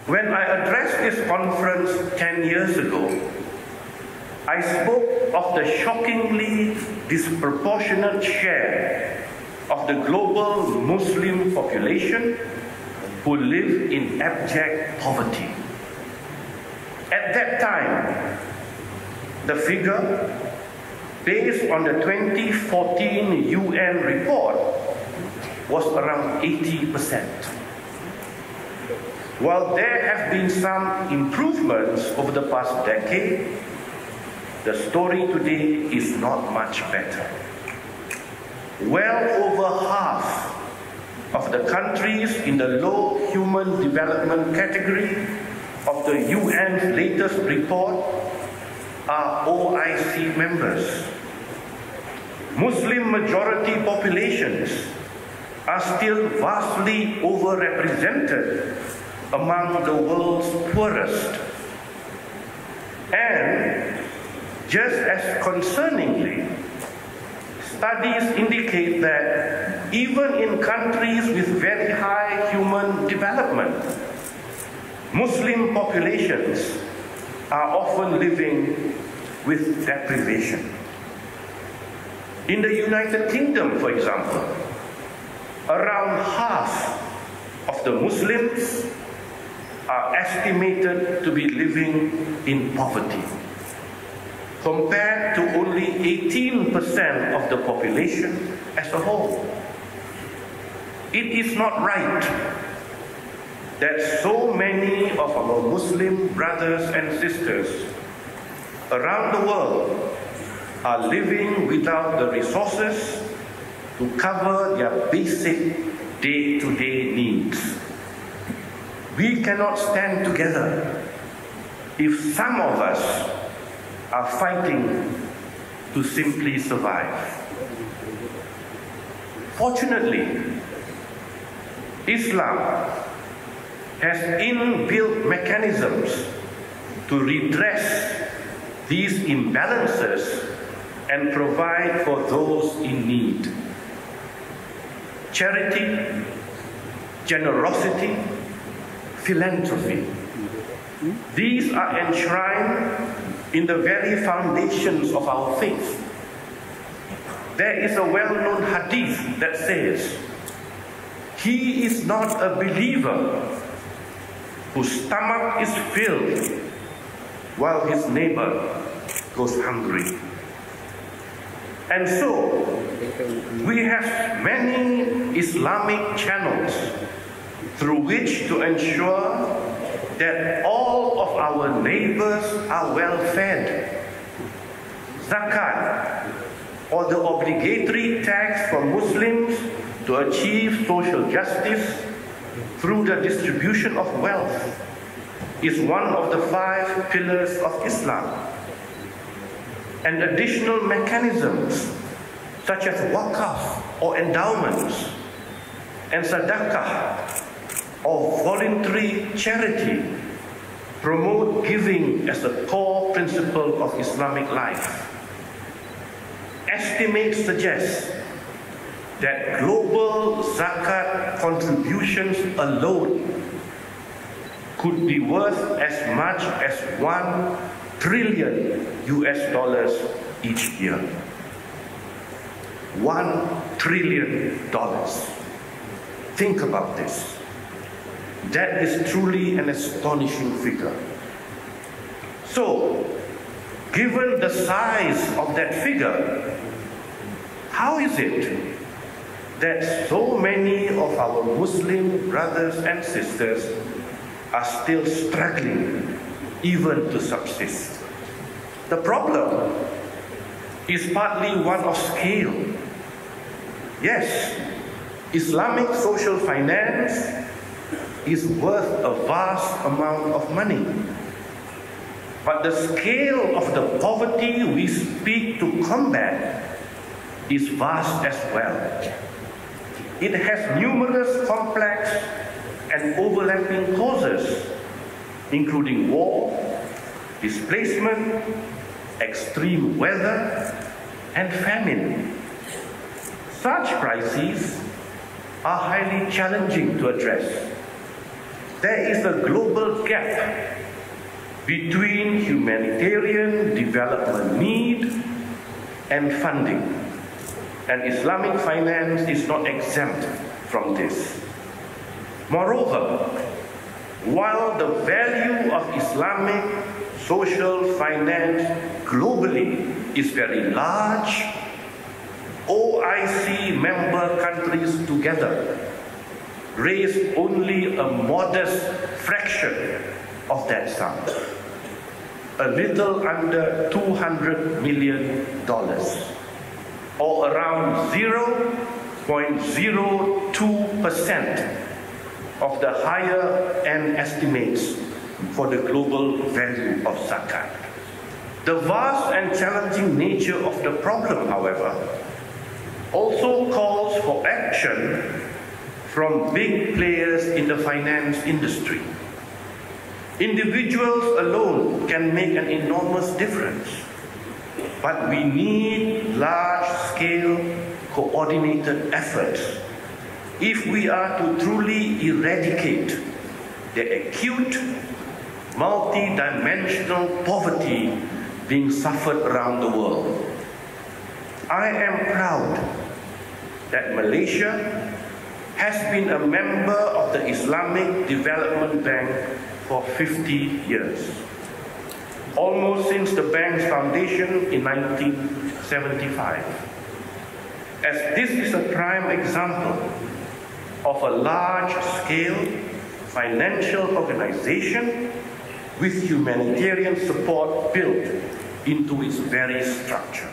When I addressed this conference 10 years ago, I spoke of the shockingly disproportionate share of the global Muslim population who live in abject poverty. At that time, the figure, based on the 2014 UN report, was around 80%. While there have been some improvements over the past decade, the story today is not much better. Well over half of the countries in the low human development category of the UN's latest report are OIC members. Muslim majority populations are still vastly overrepresented among the world's poorest. And just as concerningly, studies indicate that even in countries with very high human development, Muslim populations are often living with deprivation. In the United Kingdom, for example, around half of the Muslims are estimated to be living in poverty, compared to only 18% of the population as a whole. It is not right that so many of our Muslim brothers and sisters around the world are living without the resources to cover their basic day-to-day needs. We cannot stand together if some of us are fighting to simply survive. Fortunately, Islam has inbuilt mechanisms to redress these imbalances and provide for those in need. Charity, generosity, philanthropy. These are enshrined in the very foundations of our faith. There is a well-known hadith that says, "He is not a believer whose stomach is filled while his neighbor goes hungry." And so, we have many Islamic channels through which to ensure that all of our neighbors are well fed. Zakat, or the obligatory tax for Muslims to achieve social justice through the distribution of wealth, is one of the 5 pillars of Islam. And additional mechanisms such as waqaf or endowments and sadaqah or voluntary charity promote giving as a core principle of Islamic life. Estimates suggest that global zakat contributions alone could be worth as much as $1 trillion each year. $1 trillion. Think about this. That is truly an astonishing figure. So, given the size of that figure, how is it that so many of our Muslim brothers and sisters are still struggling even to subsist? The problem is partly one of scale. Yes, Islamic social finance is worth a vast amount of money. But the scale of the poverty we seek to combat is vast as well. It has numerous complex and overlapping causes, including war, displacement, extreme weather, and famine. Such crises are highly challenging to address. there is a global gap between humanitarian development need and funding, and Islamic finance is not exempt from this. Moreover, while the value of Islamic social finance globally is very large, OIC member countries together raise only a modest fraction of that sum, a little under $200 million, or around 0.02% of the higher end estimates for the global value of zakat. The vast and challenging nature of the problem, however, also calls for action from big players in the finance industry. Individuals alone can make an enormous difference, but we need large-scale coordinated efforts if we are to truly eradicate the acute, multi-dimensional poverty being suffered around the world. I am proud that Malaysia has been a member of the Islamic Development Bank for 50 years, almost since the bank's foundation in 1975. As this is a prime example of a large-scale financial organization with humanitarian support built into its very structure.